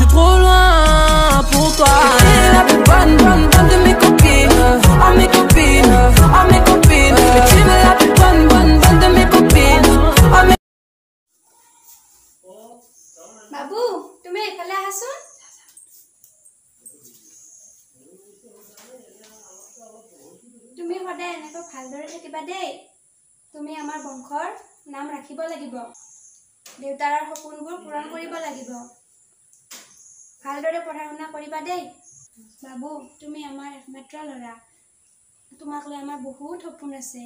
suis trop loin pour toi. T'es la plus bonne, bonne, bonne de mes copines. Oh mes copines, oh mes copines. Mais tu es la plus bonne, bonne, bonne de mes copines. Oh mes... Babu, তুমি এফালে আহাচোন। তুমি সদায় এনেকৈ ভালদৰে থাকিবা দেই। তুমি আমাৰ বংশৰ নাম ৰাখিব লাগিব। দেউতাৰ সপোনবোৰ পূৰণ কৰিব লাগিব। ভালদৰে পঢ়া শুনা কৰিবা দেই। বাবু, তুমি আমাৰ একমাত্ৰ ল'ৰা। তোমাক লৈ আমাৰ বহুত সপোন আছে।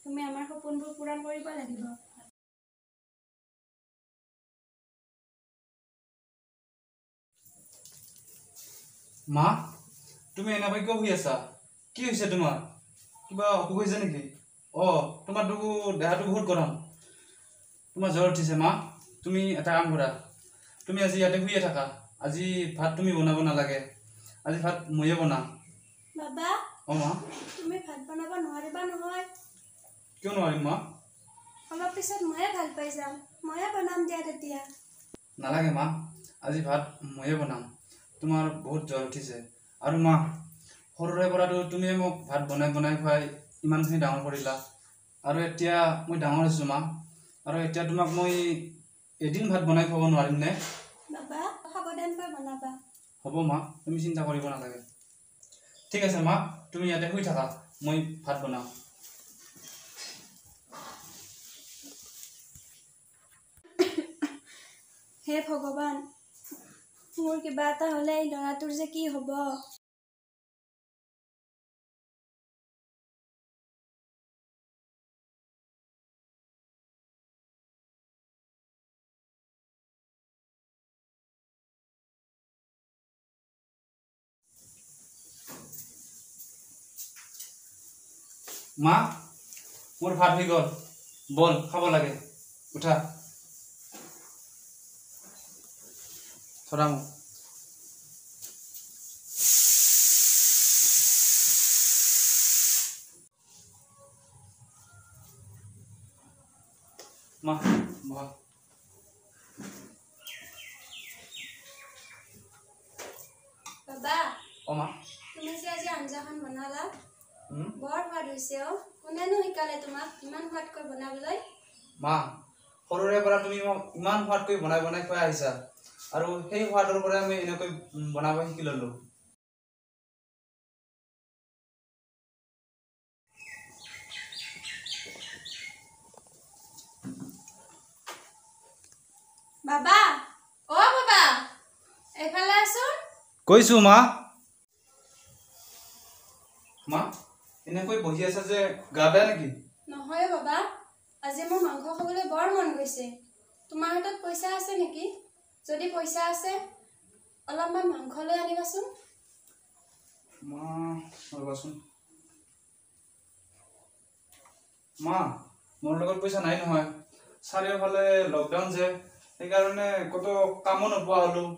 তুমি আমাৰ সপোনবোৰ পূৰণ কৰিব লাগিব। মা, তুমি এনেকৈ কিয় শুই আছা? কি হৈছে তোমাৰ? কিবা অসুখ হৈছে নেকি? তোমাৰতো দেহাটো বহুত গৰম। তোমাৰ জ্বৰ উঠিছে মা। তুমি এটা কাম কৰা, তুমি আজি ইয়াতে শুয়ে থাকা। আজি ভাত তুমি বনাব নালাগে, আজি ভাত ময়ে বনাম। বাবা, মা, তুমি ভাত বনাব নোৱাৰিবা নহয়। কিয় নোৱাৰিম মা? অলপ পিছত ময়ে ভাল পাই যাম। ময়ে বনাম দিয়া তেতিয়া। নালাগে মা, আজি ভাত ময়ে বনাম। তোমাৰ বহুত জ্বৰ উঠিছে। আৰু মা, সৰুৰে পৰাতো তুমিয়ে মোক ভাত বনাই বনাই খুৱাই ইমানখিনি ডাঙৰ কৰিলা। আৰু এতিয়া মই ডাঙৰ হৈছোঁ মা। আৰু এতিয়া তোমাক মই এদিন ভাত বনাই খুৱাব নোৱাৰিম নে? বাবা, সাৱধানকৈ বনাবা। হ'ব মা, তুমি চিন্তা কৰিব নালাগে। ঠিক আছে মা, তুমি ইয়াতে শুই থাকা, মই ভাত বনাওঁ। হে ভগৱান, মোৰ কিবা এটা হ'লে এই ল'ৰাটোৰ যে কি হ'ব? মা, মোৰ ভাত হৈ গ'ল। বল, খাব লাগে। উঠা। চৰা মোক। মা, বহা। বাবা, মা, তুমি যে আজি আঞ্জাখন বনালা, বৰ সোৱাদ হৈছে। কোনেনো শিকালে তোমাক ইমান সোৱাদকৈ বনাবলৈ? মা, সৰুৰে পৰা তুমি মোক ইমান সোৱাদকৈ বনাই বনাই খুৱাই আহিছা। আৰু সেই সোৱাদৰ পৰাই আমি এনেকৈ বনাব শিকি ল'লোঁ। বাবা, বাবা, এইফালে আছোন। কৈছোঁ মা। মা, এনেকৈ বহি আছা যে, গা বেয়া নেকি? নহয় বাবা, আজি মোৰ মাংস খাবলৈ বৰ মন গৈছে। তোমাৰ হাতত পইচা আছে নেকি? যদি পইচা আছে, অলপমান মাংস লৈ আনিবাচোন। মা, ৰ'বাচোন। মা, মোৰ লগত পইচা নাই নহয়। চাৰিওফালে লকডাউন যে, সেইকাৰণে ক'তো কামো নোপোৱা হ'লোঁ।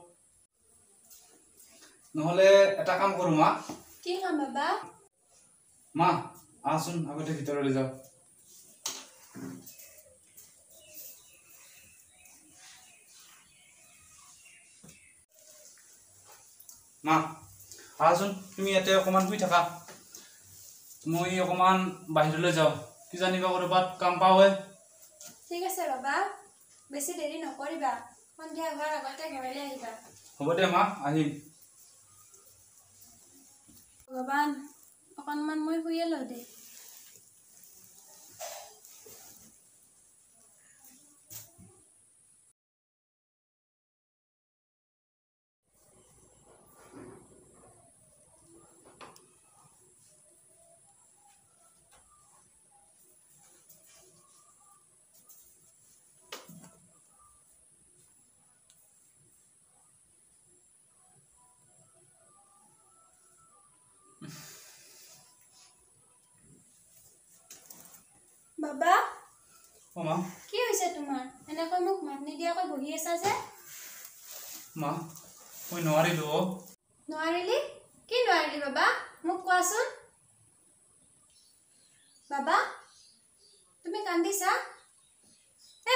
নহ'লে এটা কাম কৰোঁ মা। কি কাম বাবা? মা, আহচোন আগতে ভিতৰলৈ যাওঁ। মা, আহচোন, তুমি ইয়াতে অকণমান শুই থাকা। মই অকণমান বাহিৰলৈ যাওঁ, কিজানিবা ক'ৰবাত কাম পাওঁৱে। ঠিক আছে বাবা, বেছি দেৰি নকৰিবা। সন্ধিয়া হোৱাৰ আগতে ঘৰলৈ আহিবা। হ'ব দে মা, আহিম। ভগৱান, অকণমান মই শুইয়ে লওঁ দে। বাবা, মা, কি হৈছে তোমাৰ? এনেকৈ মোক মাত নিদিয়াকৈ বহি আছা যে? মা, মই নোৱাৰিলোঁ। নোৱাৰিলি? কি নোৱাৰিলি বাবা? মোক কোৱাচোন। বাবা, তুমি কান্দিছা?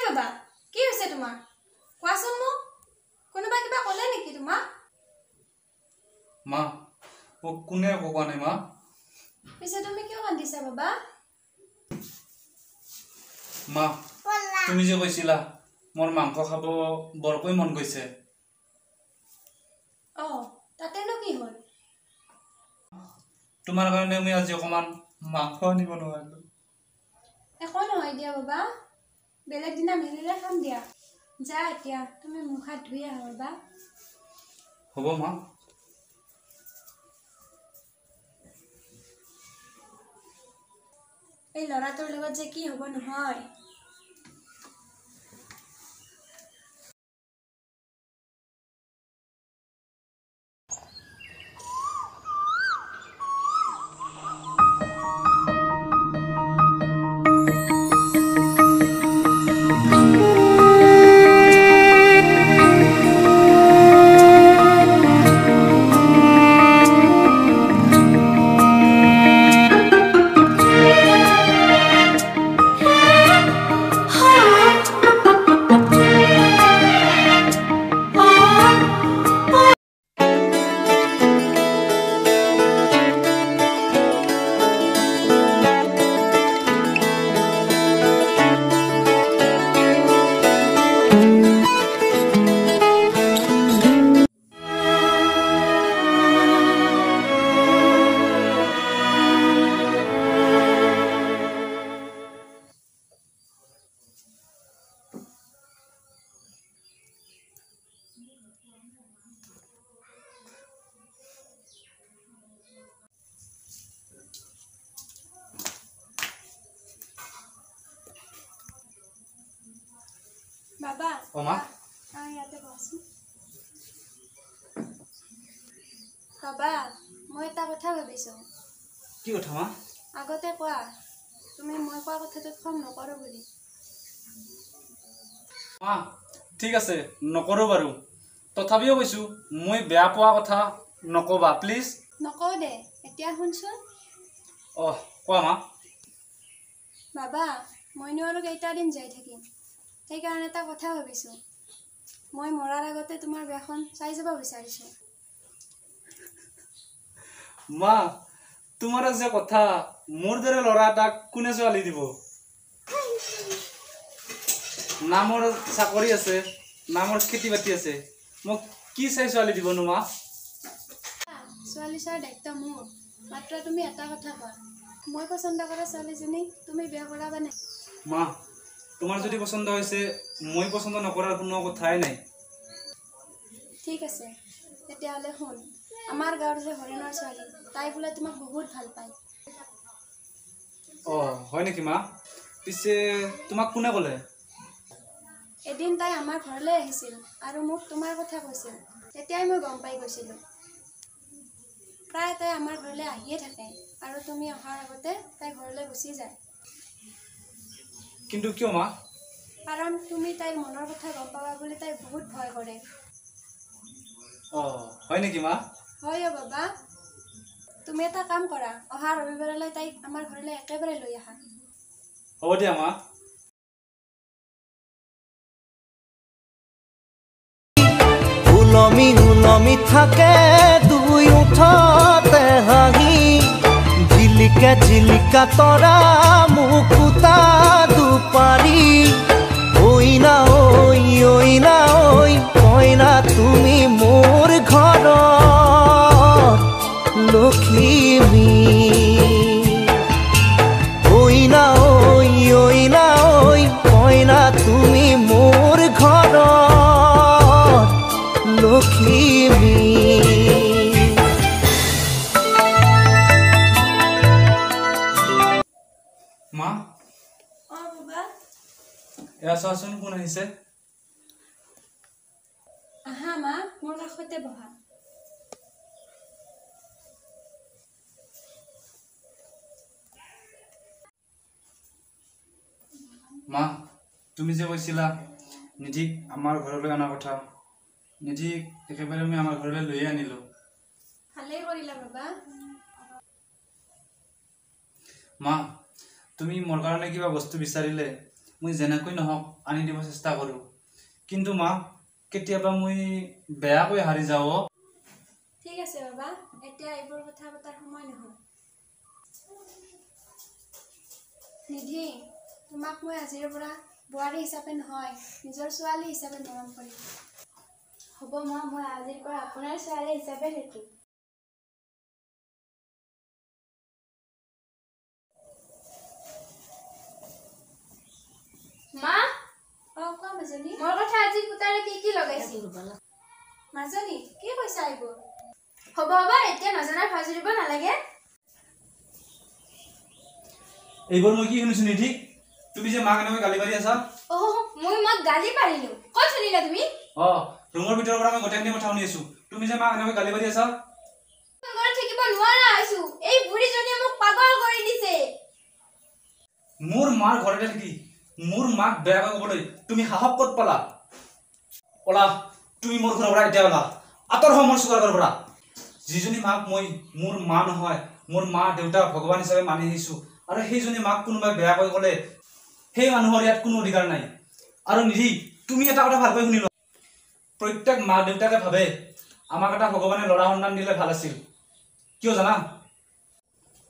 বাবা, কি হৈছে তোমাৰ? কোৱাচোন মোক। কোনোবা কিবা ক'লে নেকি? তোমাক মা মোক কোনে কোৱা নাই মা পিছে তুমি কিয় কান্দিছা বাবা মা তুমি যে কৈছিলা মোৰ মাংস খাব বৰকৈ মন গৈছে তাতেনো কি হ'ল তোমাৰ কাৰণে মই আজি অকমান মাংস আনিব নোৱাৰিলো একো নহয় দিয়া বাবা বেলেগ দিনা মিলিলে খাম দিয়া যা এতিয়া তুমি মুখ হাত ধুই আহা বাবা হ'ব মা এই ল'ৰাটোৰ লগত যে কি হ'ব নহয় বাবা মা ইয়াতে বহচোন বাবা মই এটা কথা ভাবিছোঁ কি কথা মা আগতে কোৱা তুমি মই কোৱা কথাটোত খং নকৰো বুলি মা ঠিক আছে নকৰো বাৰু তথাপিও কৈছো মই বেয়া পোৱা কথা নকবা প্লিজ নকওঁ দে এতিয়া শুনচোন কোৱা মা বাবা মইনো আৰু কেইটা দিন যাই থাকিম সেইকাৰণে এটা কথা ভাবিছোঁ মই মৰাৰ আগতে তোমাৰ বিয়াখন চাই যাব বিচাৰিছোঁ মা তোমাৰ যে কথা মোৰ দৰে ল'ৰা এটাক কোনে ছোৱালী দিব না মোৰ চাকৰি আছে না মোৰ খেতি বাতি আছে মোক কি চাই ছোৱালী দিবনো মা ছোৱালী চোৱাৰ দায়িত্ব মোৰ মাত্ৰ তুমি এটা কথা কোৱা মই পচন্দ কৰা ছোৱালীজনী তুমি বিয়া কৰাবা নাই মা তোমাৰ যদি পচন্দ হৈছে মই পচন্দ নকৰাৰ কোনো কথাই নাই ঠিক আছে তেতিয়াহ'লে শুন আমাৰ গাঁৱৰ যে হৰিণৰ ছোৱালী তাই বোলে তোমাক বহুত ভাল পায় হয় নেকি মা পিছে তোমাক কোনে ক'লে এদিন তাই আমাৰ ঘৰলৈ আহিছিল আৰু মোক তোমাৰ কথা কৈছিল তেতিয়াই মই গম পাই গৈছিলোঁ প্ৰায় তাই আমাৰ ঘৰলৈ আহিয়ে থাকে আৰু তুমি অহাৰ আগতে তাই ঘৰলৈ গুচি যায় কিন্তু কিয় মা কাৰণ তুমি তাইৰ মনৰ কথা গম পাবা বুলি তাই বহুত ভয় কৰে হয় নেকি মা হয় বাবা তুমি এটা কাম কৰা অহা ৰবিবাৰলৈ তাইক আমাৰ ঘৰলৈ একেবাৰে লৈ আহা হ'ব দিয়া মা উলমি উলমি থাকে দুই উঠতে হাঁহি জিলিকা জিলিকা তৰা মুকুতা দুপাৰি ঐ না ঐ কইনা তুমি মোৰ ঘৰত লখিমী ঐ না ঐ কইনা তুমি মোৰ ঘৰত লখিমী মা বাবা এয়া চোৱাচোন কোন আহিছে আহা মা মোৰ কাষতে বহা মা তুমি যে কৈছিলা নিধিক আমাৰ ঘৰলৈ অনাৰ কথা নিধিক একেবাৰে আমি আমাৰ ঘৰলৈ লৈয়ে আনিলোঁ ভালেই কৰিলা বাবা মা তুমি মোৰ কাৰণে কিবা বস্তু বিচাৰিলে মই যেনেকৈ নহওক আনি দিব চেষ্টা কৰোঁ কিন্তু মা কেতিয়াবা মই বেয়াকৈ হাৰি যাওঁ। ঠিক আছে বাবা, এতিয়া এইবোৰ কথা পতাৰ সময় নহয়। নিধি, তোমাক মই আজিৰ পৰা বোৱাৰী হিচাপে নহয়, নিজৰ ছোৱালী হিচাপে মৰম কৰিম। হ'ব মা, মই আজিৰ পৰা আপোনাৰ ছোৱালী হিচাপে থাকিম। মা, কোৱা মাজনী। মোৰ কথা আজি পুতাৰে কি লগাইছিল? মাজনী, কি কৈছা এইবোৰ? হ'ব এতিয়া নজনাৰ ভাও জুৰিব নালাগে। এইবোৰ মই কি শুনিছো নিধি? তুমি যে মাক এনেকৈ গালি পাৰি আছা? মই মাক গালি পাৰিলো? ক'ত শুনিলা তুমি? ৰুমৰ ভিতৰৰ পৰা মই গোটেইখিনি কথা শুনি আছো। তুমি যে মাক এনেকৈ গালি পাৰি আছা? ঘৰত থাকিব নোৱাৰা হৈছো। এই বুঢ়ীজনীয়ে মোক পাগল কৰি দিছে। মোৰ মাৰ ঘৰতে থাকি মোৰ মাক বেয়াকৈ ক'বলৈ তুমি সাহস ক'ত পালা? ওলা, তুমি মোৰ ঘৰৰ পৰা এতিয়া ওলা। আঁতৰ হোৱা মোৰ চোকাৰ ঘৰৰ পৰা। যিজনী মাক মই মোৰ মা নহয়, মোৰ মা দেউতা ভগৱান হিচাপে মানি আহিছো, আৰু সেইজনী মাক কোনোবাই বেয়াকৈ ক'লে সেই মানুহৰ ইয়াত কোনো অধিকাৰ নাই। আৰু নিধি, তুমি এটা কথা ভালকৈ শুনি লোৱা। প্ৰত্যেক মা দেউতাকে ভাবে আমাক এটা ভগৱানে ল'ৰা সন্তান দিলে ভাল আছিল। কিয় জানা?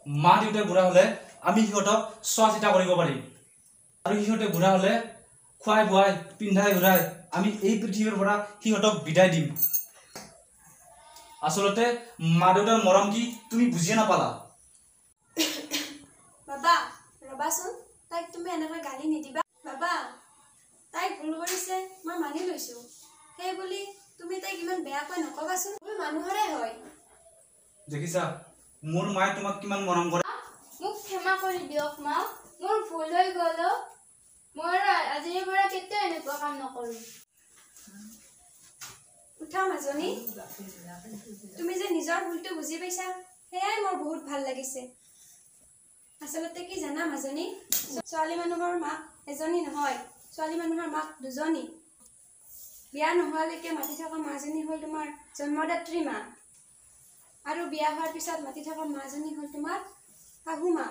মা দেউতাই বুঢ়া হ'লে আমি সিহঁতক চোৱা চিতা কৰিব পাৰিম, আৰু সিহঁতে বুঢ়া হ'লে খুৱাই বোৱাই পিন্ধাই ঘূৰাই আমি এই পৃথিৱীৰ পৰা সিহঁতক বিদায় দিম। আচলতে মা দেউতাৰ মৰম কি তুমি বুজিয়ে নাপালা। বাবা, ৰবাচোন, তাইক তুমি এনেকৈ গালি নিদিবা। বাবা, তাইক ভুল কৰিছে মই মানি লৈছো, সেই বুলি তুমি তাইক ইমান বেয়াকৈ নকবাচোন। তুমি মানুহৰে হয়। দেখিছা মোৰ মায়ে তোমাক কিমান মৰম কৰে। মোক ক্ষমা কৰি দিয়ক মা, মোৰ ভুল হৈ গ'ল। মই আজিৰ পৰা কেতিয়াও এনেকুৱা কাম নকৰো। উঠা মাজনী, তুমি যে নিজৰ ভুলটো বুজি পাইছা, সেয়াই মোৰ বহুত ভাল লাগিছে। আচলতে কি জানা মাজনী, ছোৱালী মানুহৰ মাক এজনী নহয়, ছোৱালী মানুহৰ মাক দুজনী। বিয়া নোহোৱালৈকে মাতি থকা মাজনী হ'ল তোমাৰ জন্মদাত্ৰী মা, আৰু বিয়া হোৱাৰ পিছত মাতি থকা মাজনী হ'ল তোমাৰ শাহু মা।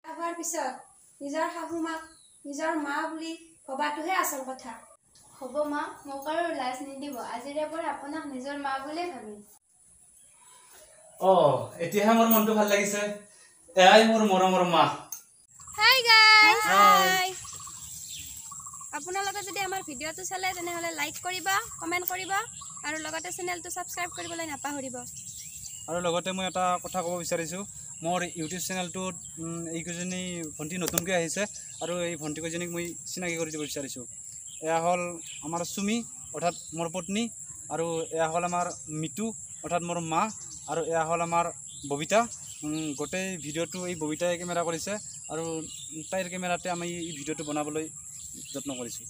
বিয়া হোৱাৰ পিছত নিজৰ শাহু মাক নিজৰ মা বুলি ভবাটোহে আচল কথা। হ'ব মা, মোক আৰু লাজ নিদিব। আজিৰে পৰা আপোনাক নিজৰ মা বুলিয়ে ভাবিম। এতিয়াহে মোৰ মনটো ভাল লাগিছে। এয়াই মোৰ মৰমৰ মা। হাই গাইজ, হাই। আপোনালোকে যদি আমাৰ ভিডিঅ'টো চালে তেনেহ'লে লাইক কৰিবা, কমেণ্ট কৰিবা, আৰু লগতে চেনেলটো ছাবস্ক্ৰাইব কৰিবলৈ নাপাহৰিব। আৰু লগতে মই এটা কথা ক'ব বিচাৰিছোঁ, মোৰ ইউটিউব চেনেলটোত এইকেইজনী ভণ্টি নতুনকৈ আহিছে, আৰু এই ভণ্টিকেইজনীক মই চিনাকি কৰি দিব বিচাৰিছোঁ। এয়া হ'ল আমাৰ চুমি অৰ্থাৎ মোৰ পত্নী, আৰু এয়া হ'ল আমাৰ মিতু অৰ্থাৎ মোৰ মা, আৰু এয়া হ'ল আমাৰ ববিতা। গোটেই ভিডিঅ'টো এই ববিতাই কেমেৰা কৰিছে, আৰু তাইৰ কেমেৰাতে আমি এই ভিডিঅ'টো বনাবলৈ যত্ন কৰিছোঁ।